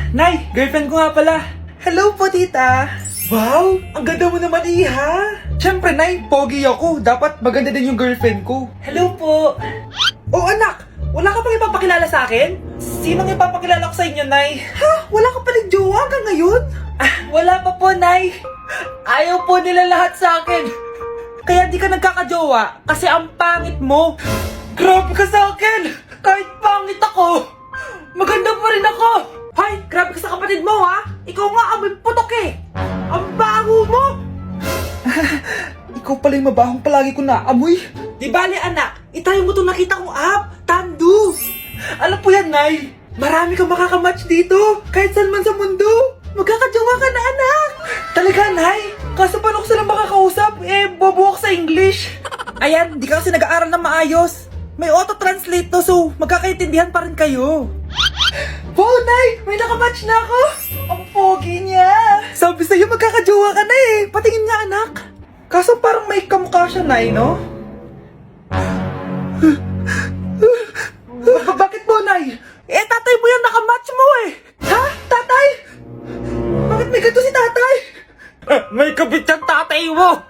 Nay, girlfriend ko nga pala. Hello po, tita. Wow, ang ganda mo naman, Iha. Siyempre, Nay, pogi ako. Dapat maganda din yung girlfriend ko. Hello po. Oh, anak, wala ka pang ipapakilala sa akin? Sinong ipapakilala ko sa inyo, Nay? Ha? Wala ka paling jowa hanggang ngayon? Ah, wala pa po, Nay. Ayaw po nila lahat sa akin. Kaya di ka nagkakajowa kasi ang pangit mo. Grabe ka sa akin. Kahit pangit ako, maganda pa rin ako. Hay, grabe ka sa kapatid mo, ha? Ikaw nga amoy putok eh. Ang baho mo. Ikaw pala yung mabahong palagi ko naamoy. Di bali, anak, itayo mo itong nakita kong app, Tandu. Alam po yan, Nay. Marami kang makakamatch dito, kahit saan man sa mundo. Magkakajowa ka na, anak. Talaga, Nay? Kaso paano ko sila makakausap? Bobo ako sa English. Ayan, di ka kasi nag-aaral na maayos. May auto-translate to, so magkakaintindihan pa rin kayo. Wow, Nay! May nakamatch na ako! Ang pogi niya! Sabi sa'yo, magkakajowa ka na eh! Patingin nga, anak! Kaso parang may kamukha siya, Nay, no? Bakit mo, Nay? Tatay mo yan, nakamatch mo eh! Ha? Tatay? Bakit may ganito si tatay? May kabit yung tatay mo!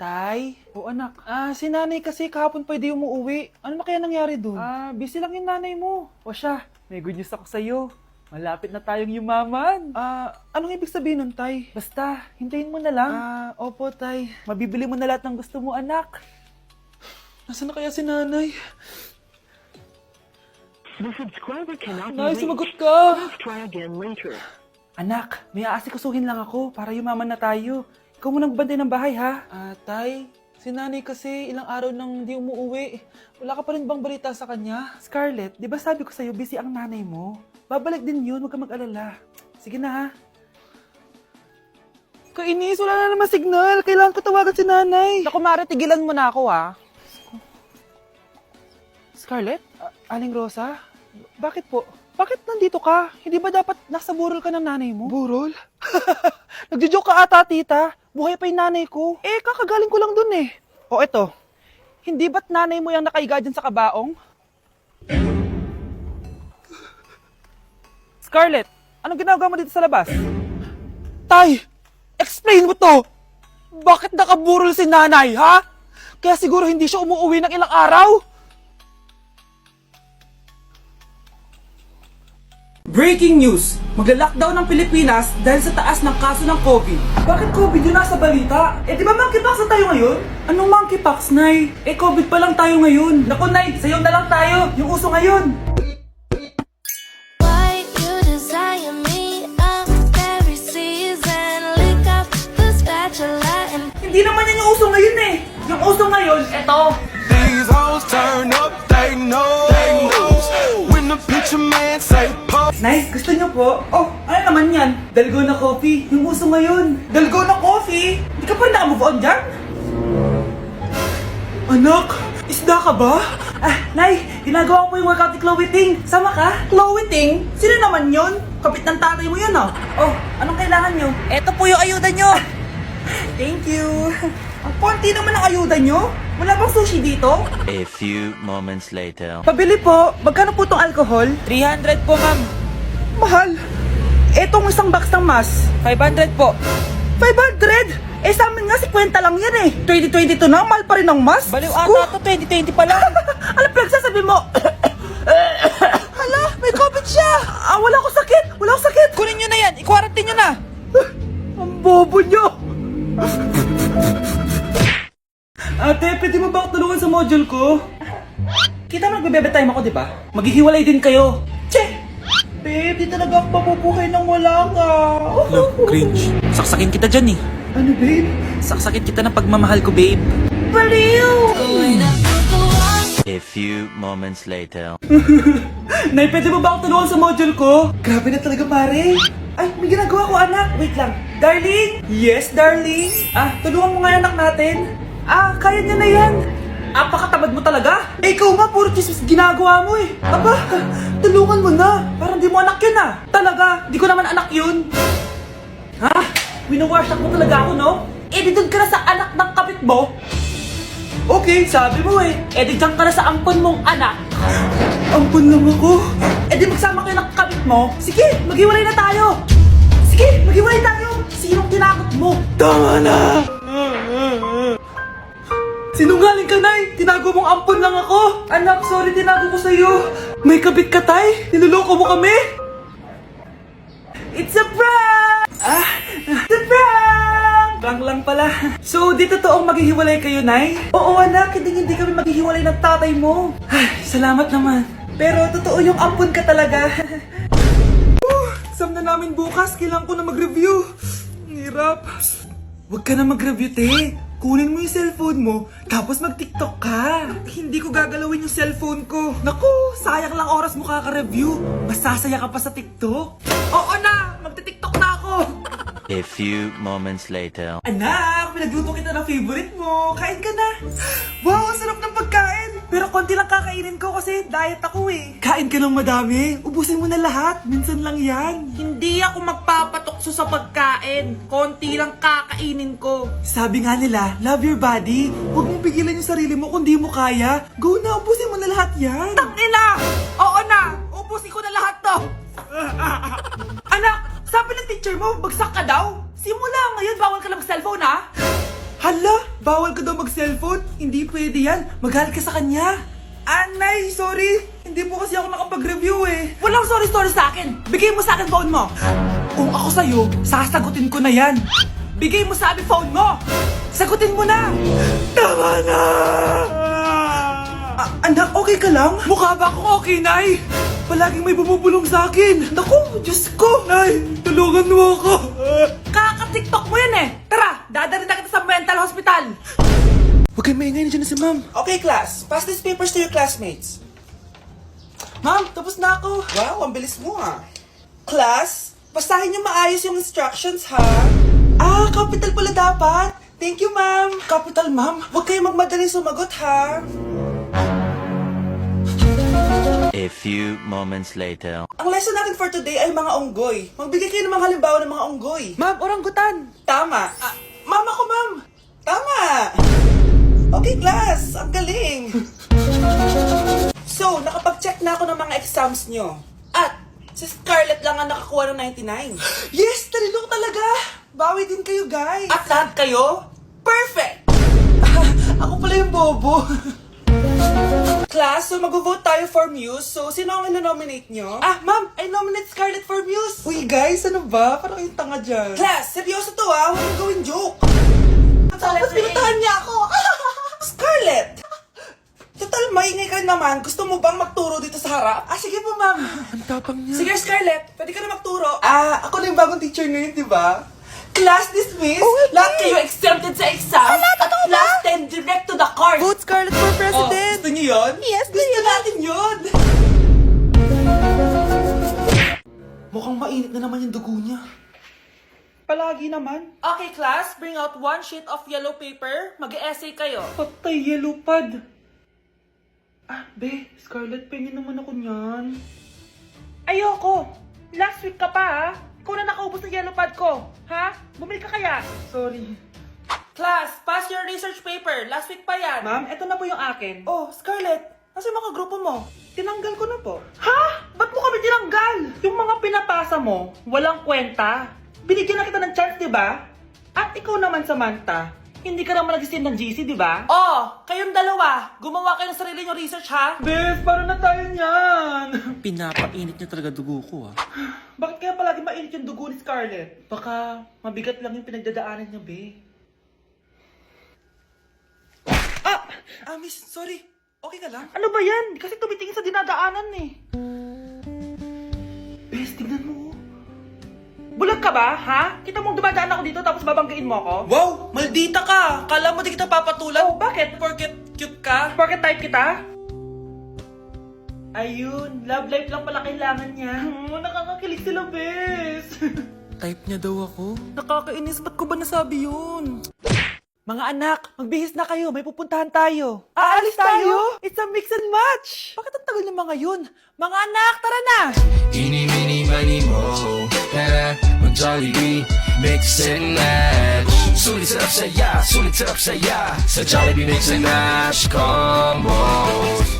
Tay? O anak, si nanay kasi kahapon pwede umuwi. Ano na kaya nangyari doon? Busy lang yung nanay mo. O siya, may good news ako sa'yo. Malapit na tayong yumaman. Anong ibig sabihin nun, Tay? Basta, hintayin mo na lang. Opo, Tay. Mabibili mo na lahat ng gusto mo, anak. Nasaan na kaya si nanay? The subscriber cannot be Nay, reached. sumagot ka! Please try again later. Anak, may aasikasuhin lang ako para yumaman na tayo. Ikaw munang bantay ng bahay, ha? Tay, si nanay kasi ilang araw nang di umuwi. Wala ka pa rin bang balita sa kanya? Scarlett, di ba sabi ko sa'yo, busy ang nanay mo? Babalik din yun, huwag ka mag-alala. Sige na, ha? Kainis, wala na naman signal. Kailangan ko tawagan si nanay. Naku, Mare, tigilan mo na ako, ha? Scarlett? Aling Rosa? Bakit po? Bakit nandito ka? Hindi ba dapat nasa burol ka ng nanay mo? Burol? Nagjo-joke ka ata, tita. Buhay pa yung nanay ko. Kakagaling ko lang dun eh. O eto, hindi ba't nanay mo yung nakaiga dyan sa kabaong? Scarlett, anong ginagawa mo dito sa labas? Tay, explain mo to! Bakit nakaburol si nanay, ha? Kaya siguro hindi siya umuwi ng ilang araw? Breaking news! Magla-lockdown ng Pilipinas dahil sa taas ng kaso ng COVID. Bakit COVID yung nasa balita? Di ba monkeypox na tayo ngayon? Anong monkeypox, Nay? COVID pa lang tayo ngayon. Naku, Nay, sayo na lang tayo. Yung uso ngayon. Why you desire me up every season? Lick up the spatula and Hindi naman yan yung uso ngayon eh. Yung uso ngayon, eto. These hoes turn up, they know. When the picture man say pop. Nay, gusto niyo po? Oh, ano naman yan? Dalgona coffee. Yung uso ngayon. Dalgona coffee? Di ka pa rin naka-move on dyan? Anak, isda ka ba? Nay, ginagawa ko yung workout ni Chloe Ting. Sama ka? Chloe Ting? Sino naman yun? Kapit ng tatay mo yun, ah. Oh, anong kailangan nyo? Eto po yung ayuda nyo. Thank you. Ang konti naman ang ayuda nyo. Wala bang sushi dito? A few moments later. Pabili po. Magkano po itong alcohol? 300 po, ma'am. Mahal. Etong isang box ng mas. 500 po. 500? Sa amin nga 50 lang yan eh. 2022 na, mahal pa rin ang mas. Baliw ata to, 2020 pa lang. Ano pinagsasabi mo? Hala, may COVID siya. Wala ko sakit. Wala ko sakit. Kunin nyo na yan. I-quarantine nyo na. Ang bobo nyo. Ate, pwede mo ba ako tulungan sa module ko? Kita mo nagbe-bebe time ako, di ba? Maghihiwalay din kayo. Che! Babe, di talaga ako mapupuhay nang wala ka. Cringe. Saksakin kita dyan eh. Ano, babe? Saksakin kita ng pagmamahal ko, babe. Baliw! A few moments later. Nay, pwede mo ba ako tulungan sa module ko? Grabe na talaga, pare. Ay, may ginagawa ko, anak. Wait lang. Darling? Yes, darling? Tulungan mo nga yung anak natin. Kaya niya na yan. Apakatamad mo talaga. Ikaw nga, puro chismis ginagawa mo eh. Aba, tulungan mo na. Parang di mo anak yun ah. Talaga, di ko naman anak yun. Winawash mo talaga ako, no? Di doon ka na sa anak ng kapit mo. Okay, sabi mo eh. Di dyan ka na sa ampon mong anak. Ampon lang ako? Di mo? Sige, maghiwalay na tayo! Sige, maghiwalay tayo! Sinong tinakot mo? Tama na! Sinungaling ka, Nay! Tinago mong ampon lang ako! Anak, sorry, tinago ko sa'yo! May kabit ka, Tay? Niloloko mo kami? It's a prank! It's a prank! Prank lang pala. So, di totoong maghihiwalay kayo, Nay? Oo, anak, hindi kami maghihiwalay ng tatay mo. Ay, salamat naman. Pero totoo yung ampon ka talaga. Exam na namin bukas, kailangan ko na mag-review. Ang hirap. Huwag ka na mag-review, te. Kunin mo yung cellphone mo, tapos mag-TikTok ka. Hindi ko gagalawin yung cellphone ko. Naku, sayang lang oras mo kaka-review. Masasaya ka pa sa TikTok. Oo na, magti-TikTok na ako. A few moments later. Anak, pinagluto kita ng favorite mo. Kain ka na. Wow, ang sarap ng pagkain. Pero konti lang kakainin ko kasi diet ako eh. Kain ka ng madami. Ubusin mo na lahat. Minsan lang yan. Hindi ako magpapatukso sa pagkain. Konti lang kakainin ko. Sabi nga nila, love your body. Huwag mong pigilan yung sarili mo kung di mo kaya. Go na, ubusin mo na lahat yan. Tangina! Oo na! Ubusin ko na lahat to. Anak, sabi ng teacher mo, bagsak ka daw. Simula ngayon, bawal ka na mag-cellphone, ha? Hala, bawal ka daw mag-cellphone? Hindi pwede yan. Magalit ka sa kanya. Anay, sorry. Hindi po kasi ako nakapag-review eh. Walang sorry sa akin. Bigay mo sa akin phone mo. Kung ako sa'yo, sasagutin ko na yan. Bigay mo sa akin phone mo. Sagutin mo na. Tama na. Anak, okay ka lang? Mukha ba akong okay, Nay? Palaging may bumubulong sa akin. Naku, Diyos ko. Nay, tulungan mo ako. Kaka-TikTok mo yan eh. Tara, dadalhin na kita sa mental hospital. Huwag kayo maingay, nandiyan na si Ma'am. Okay, class. Pass these papers to your classmates. Ma'am, tapos na ako. Wow, ang bilis mo ah. Class, basahin niyo maayos yung instructions ha. Capital pala dapat. Thank you, Ma'am. Capital, Ma'am. Huwag kayo magmadaling sumagot ha. A few moments later. Ang lesson natin for today ay mga unggoy. Magbigay kayo ng mga halimbawa ng mga unggoy. Ma'am, oranggutan. Tama. Ma'am ako, Ma'am. Tama. Okay, class. Ang galing. So, nakapag-check na ako ng mga exams nyo. At, si Scarlett lang ang nakakuha ng 99. Yes! Talino talaga! Bawi din kayo, guys. At lahat kayo? Perfect! Ako pala yung bobo. Class, so mag-vote tayo for Muse. So, sino ang ino-nominate nyo? Ma'am, I nominate Scarlett for Muse. Uy, guys, ano ba? Parang yung tanga dyan. Class, seryoso to ha. Huwag mong gawin joke. Tapos pinuntahan niya ako. Scarlett! Total, maingay ka naman. Gusto mo bang magturo dito sa harap? Sige po, ma'am. Ang tapang niya. Sige, Scarlett. Pwede ka na magturo. Ako na yung bagong teacher ngayon, di ba? Class dismissed. Lahat kayo exempted sa exam. At class 10 direct to the court. Vote Scarlett for president. Gusto niyo yun? Yes, gusto natin yun. Mukhang mainit na naman yung dugo niya. Palagi naman. Okay, class. Bring out one sheet of yellow paper. Mag-essay kayo. Patay, yellow pad. Be, Scarlett, pengin naman ako niyan. Ayoko. Last week ka pa, ha? Ikaw na nakaubos ng yellow pad ko. Ha? Bumili ka kaya? Sorry. Class, pass your research paper. Last week pa yan. Ma'am, eto na po yung akin. Oh, Scarlett, nasa mga grupo mo? Tinanggal ko na po. Ha? Ba't mo kami tinanggal? Yung mga pinapasa mo, walang kwenta. Binigyan na kita ng chance, di ba? At ikaw naman, Samantha, hindi ka naman nag-send ng GC, di ba? Oh, kayong dalawa. Gumawa kayo ng sarili nyo research, ha? Bes, paano na tayo niyan? Pinapainit niya talaga dugo ko Bakit kaya palagi mainit yung dugo ni Scarlett? Baka mabigat lang yung pinagdadaanan niya, be. Miss, sorry. Okay ka lang? Ano ba yan? Kasi tumitingin sa dinadaanan eh. Bes, tignan mo. Bulag ka ba, ha? Kita mong dumadaan ako dito tapos babanggain mo ako? Wow! Maldita ka! Kala mo di kita papatulan? Oh, bakit? Porket cute ka? Porket type kita? Ayun, love life lang pala kailangan niya. Nakakakilig sila, bes. Type niya daw ako. Nakakainis, ba't ko ba nasabi yun? Mga anak, magbihis na kayo, may pupuntahan tayo. Aalis tayo? It's a mix and match. Bakit ang tagal ng mga yun? Mga anak, tara na! Eeny, meeny, miny, mo. Tara, mag-Jollibee, mix and match. Sulit sarap saya, sa Jollibee mix and match combo.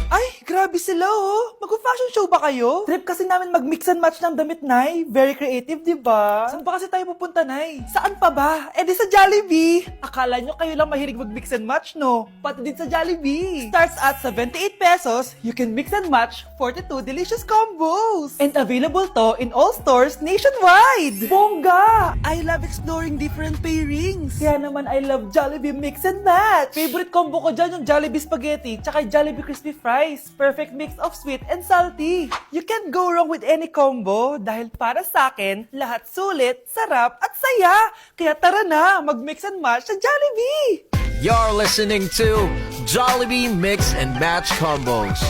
Ay, Grabe sila oh! Mag-fashion show ba kayo? Trip kasi namin mag-mix and match ng damit, Nay. Very creative, di ba? Saan ba kasi tayo pupunta, Nay? Saan pa ba? Eh di sa Jollibee! Akala nyo kayo lang mahilig mag-mix and match, no? Pati din sa Jollibee! Starts at 78 pesos, you can mix and match 42 delicious combos! And available to in all stores nationwide! Bongga! I love exploring different pairings! Kaya naman I love Jollibee Mix and Match! Favorite combo ko dyan yung Jollibee Spaghetti tsaka Jollibee Crispy Fries. Perfect mix of sweet and salty. You can't go wrong with any combo dahil para sa akin, lahat sulit, sarap at saya. Kaya tara na, mag-mix and match sa Jollibee! You're listening to Jollibee Mix and Match Combos.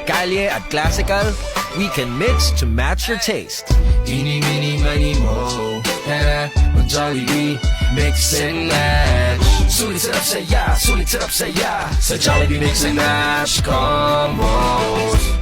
Kalye at Classical, we can mix to match your taste. Eeny, meeny, miny, mo. Tara, mag-Jollibee, mix and match. Sulit sarap saya, sulit sarap saya. Sa Jollibee Mix and Match Combos.